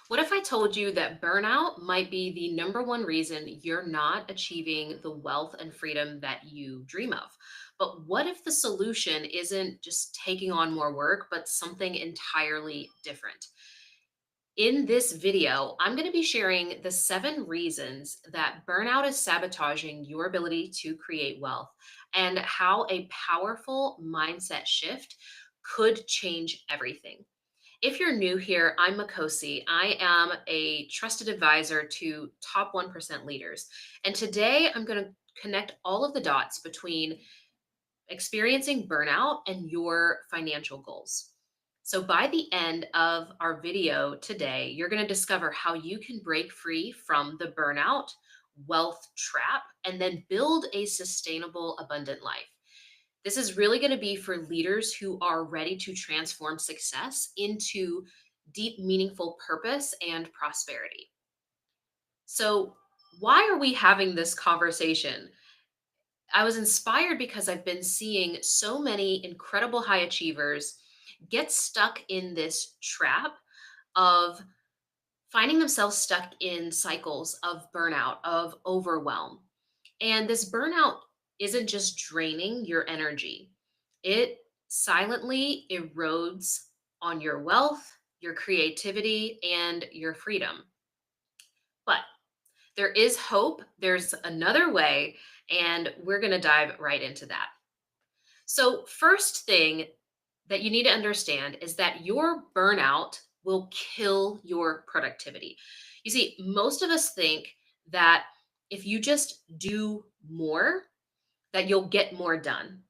What if I told you that burnout might be the number one reason you're not achieving the wealth and freedom that you dream of? But what if the solution isn't just taking on more work, but something entirely different? In this video, I'm going to be sharing the 7 reasons that burnout is sabotaging your ability to create wealth and how a powerful mindset shift could change everything. If you're new here, I'm Makosi. I am a trusted advisor to top 1% leaders. And today I'm going to connect all of the dots between experiencing burnout and your financial goals. So, by the end of our video today, you're going to discover how you can break free from the burnout wealth trap and then build a sustainable, abundant life. This is really going to be for leaders who are ready to transform success into deep, meaningful purpose and prosperity. So, why are we having this conversation? I was inspired because I've been seeing so many incredible high achievers get stuck in this trap of finding themselves stuck in cycles of burnout, of overwhelm. And this burnout isn't just draining your energy, it silently erodes on your wealth, your creativity, and your freedom. But there is hope, there's another way, and we're going to dive right into that. So, first thing that you need to understand is that your burnout will kill your productivity. You see, most of us think that if you just do more, that you'll get more done.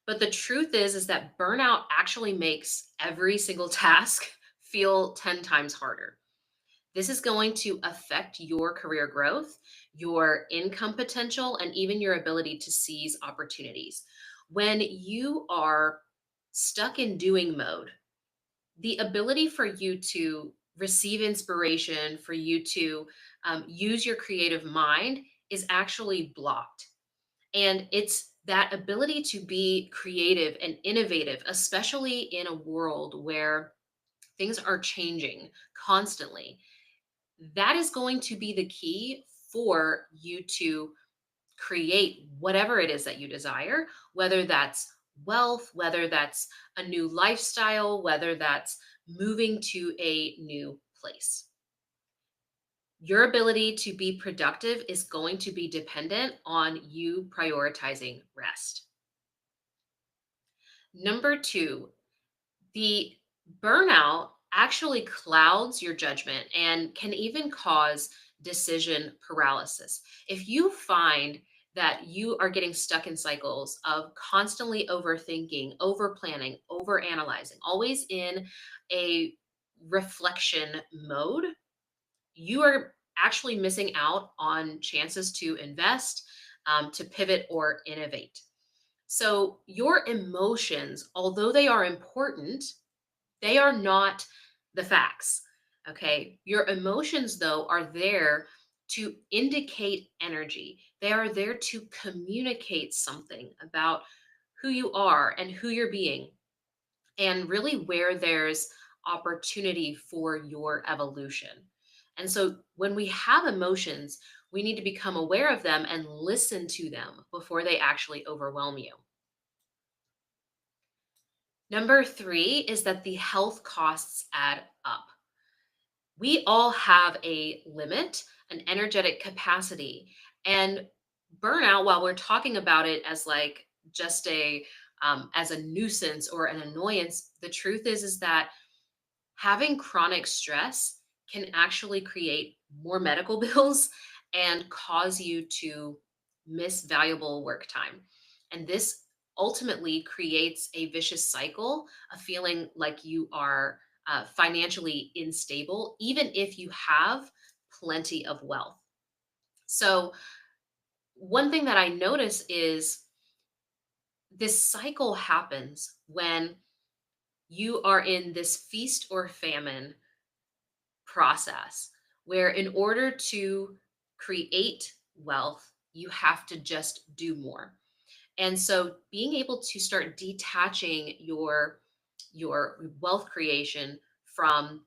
But the truth is that burnout actually makes every single task feel 10 times harder. This is going to affect your career growth, your income potential, and even your ability to seize opportunities. When you are stuck in doing mode, the ability for you to receive inspiration, for you to use your creative mind is actually blocked. And it's that ability to be creative and innovative, especially in a world where things are changing constantly. That is going to be the key for you to create whatever it is that you desire, whether that's wealth, whether that's a new lifestyle, whether that's moving to a new place. Your ability to be productive is going to be dependent on you prioritizing rest. Number two, the burnout actually clouds your judgment and can even cause decision paralysis. If you find that you are getting stuck in cycles of constantly overthinking, over planning, over analyzing, always in a reflection mode, you are actually missing out on chances to invest, to pivot, or innovate. So, your emotions, although they are important, they are not the facts. Okay. Your emotions, though, are there to indicate energy. They are there to communicate something about who you are and who you're being, and really where there's opportunity for your evolution. And so when we have emotions, we need to become aware of them and listen to them before they actually overwhelm you. Number three is that the health costs add up. We all have a limit, an energetic capacity, and burnout, while we're talking about it as like just a as a nuisance or an annoyance, the truth is that having chronic stress can actually create more medical bills and cause you to miss valuable work time. And this ultimately creates a vicious cycle of feeling like you are financially unstable, even if you have plenty of wealth. So, one thing that I notice is this cycle happens when you are in this feast or famine process where, in order to create wealth, you have to just do more. And so being able to start detaching your wealth creation from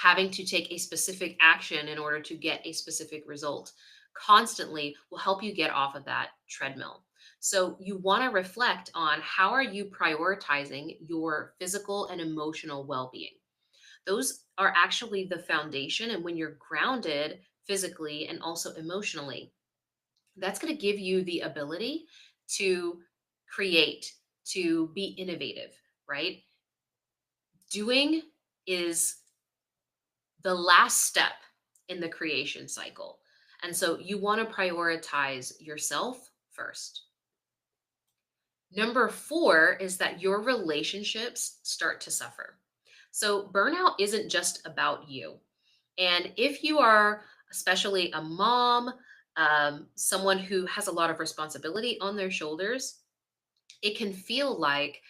having to take a specific action in order to get a specific result constantly will help you get off of that treadmill. So you want to reflect on how are you prioritizing your physical and emotional well-being. Those are actually the foundation, and when you're grounded physically and also emotionally, that's going to give you the ability to create, to be innovative, right? Doing is the last step in the creation cycle. And so you want to prioritize yourself first. Number four is that your relationships start to suffer. So burnout isn't just about you. And if you are, especially a mom, someone who has a lot of responsibility on their shoulders, it can feel like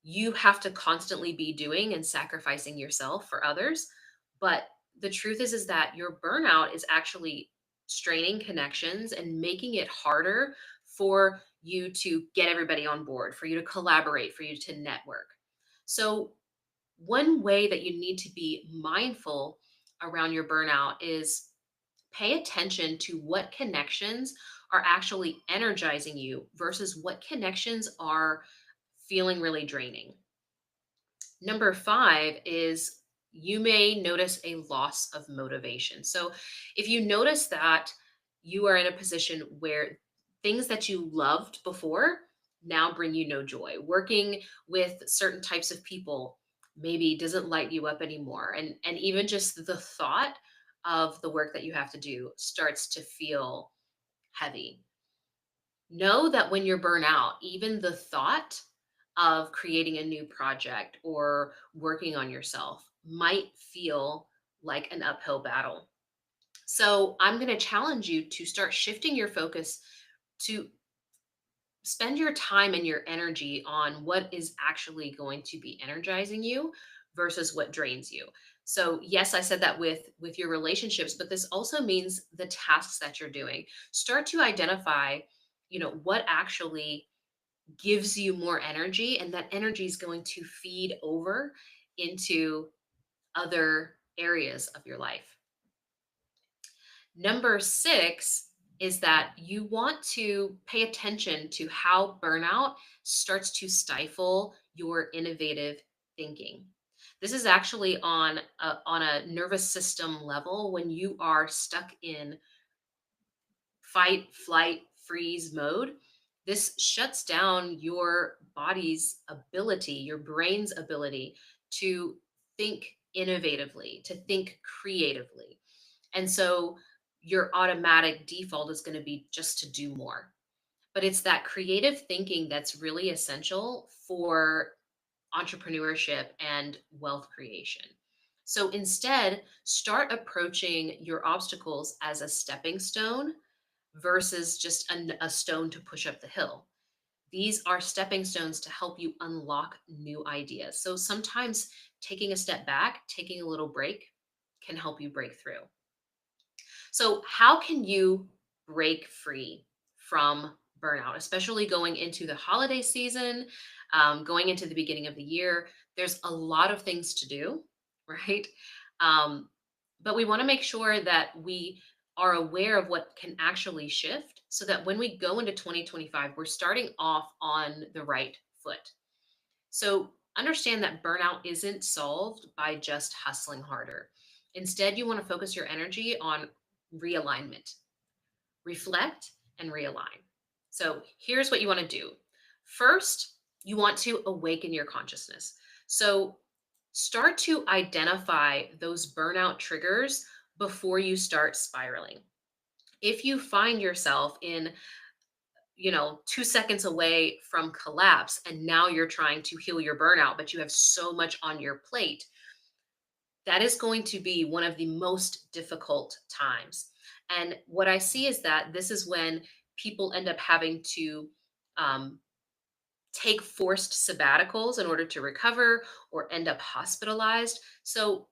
you have to constantly be doing and sacrificing yourself for others. But the truth is that your burnout is actually straining connections and making it harder for you to get everybody on board, for you to collaborate, for you to network. So one way that you need to be mindful around your burnout is pay attention to what connections are actually energizing you versus what connections are feeling really draining. Number five is you may notice a loss of motivation. So, if you notice that you are in a position where things that you loved before now bring you no joy, working with certain types of people maybe doesn't light you up anymore, and even just the thought of the work that you have to do starts to feel heavy. Know that when you're burnt out, even the thought of creating a new project or working on yourself might feel like an uphill battle. So, I'm going to challenge you to start shifting your focus to spend your time and your energy on what is actually going to be energizing you versus what drains you. So yes, I said that with your relationships, but this also means the tasks that you're doing. Start to identify, what actually gives you more energy, and that energy is going to feed over into other areas of your life. Number six is that you want to pay attention to how burnout starts to stifle your innovative thinking. This is actually on a nervous system level. When you are stuck in fight, flight, freeze mode, this shuts down your body's ability, your brain's ability to think innovatively, to think creatively. And so your automatic default is going to be just to do more. But it's that creative thinking that's really essential for entrepreneurship and wealth creation. So instead, start approaching your obstacles as a stepping stone versus just a stone to push up the hill. These are stepping stones to help you unlock new ideas. So sometimes taking a step back, taking a little break can help you break through. So, how can you break free from burnout, especially going into the holiday season, going into the beginning of the year? There's a lot of things to do, right? Um, but we want to make sure that we are aware of what can actually shift so that when we go into 2025, we're starting off on the right foot. So, understand that burnout isn't solved by just hustling harder. Instead, you want to focus your energy on realignment, reflect, and realign. So here's what you want to do. First, you want to awaken your consciousness. So start to identify those burnout triggers before you start spiraling. If you find yourself in, 2 seconds away from collapse and now you're trying to heal your burnout, but you have so much on your plate, that is going to be one of the most difficult times. And what I see is that this is when people end up having to um, take forced sabbaticals in order to recover or end up hospitalized. So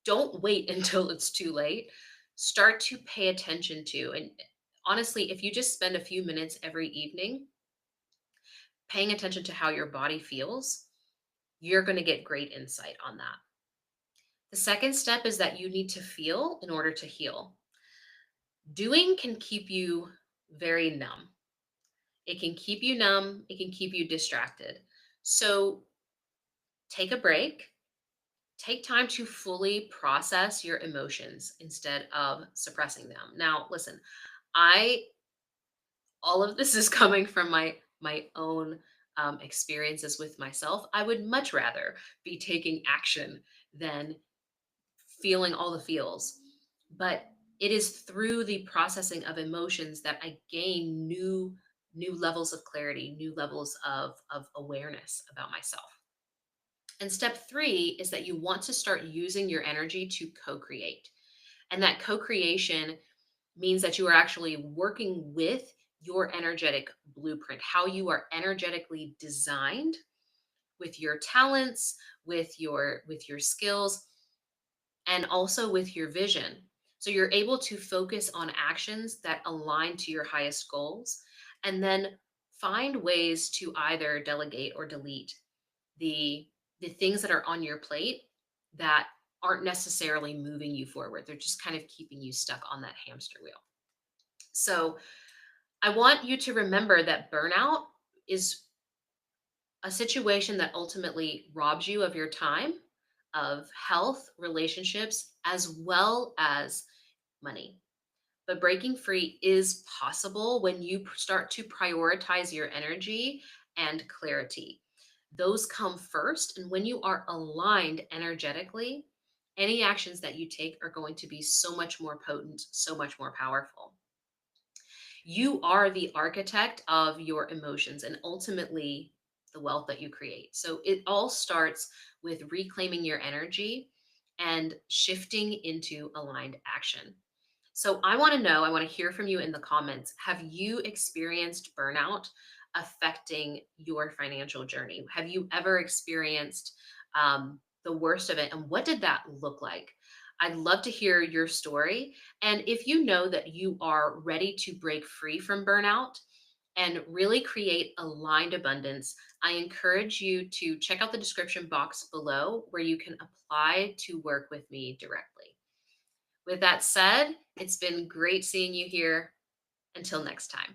don't wait until it's too late. Start to pay attention to, and honestly, if you just spend a few minutes every evening paying attention to how your body feels, you're going to get great insight on that. The second step is that you need to feel in order to heal. Doing can keep you very numb. It can keep you numb, it can keep you distracted. So take a break, take time to fully process your emotions instead of suppressing them. Now, listen, I all of this is coming from my own experiences with myself. I would much rather be taking action than feeling all the feels. But it is through the processing of emotions that I gain new levels of clarity, new levels of awareness about myself. And step 3 is that you want to start using your energy to co-create. And that co-creation means that you are actually working with your energetic blueprint, how you are energetically designed with your talents, with your skills, and also with your vision. So you're able to focus on actions that align to your highest goals and then find ways to either delegate or delete the the things that are on your plate that aren't necessarily moving you forward. They're just kind of keeping you stuck on that hamster wheel. So I want you to remember that burnout is a situation that ultimately robs you of your time, of health, relationships, as well as money. But breaking free is possible when you start to prioritize your energy and clarity. Those come first. And when you are aligned energetically, any actions that you take are going to be so much more potent, so much more powerful. You are the architect of your emotions and ultimately the wealth that you create. So it all starts with reclaiming your energy and shifting into aligned action. So I want to know, I want to hear from you in the comments. Have you experienced burnout affecting your financial journey? Have you ever experienced the worst of it? And what did that look like? I'd love to hear your story. And if you know that you are ready to break free from burnout and really create aligned abundance, I encourage you to check out the description box below where you can apply to work with me directly. With that said, it's been great seeing you here. Until next time.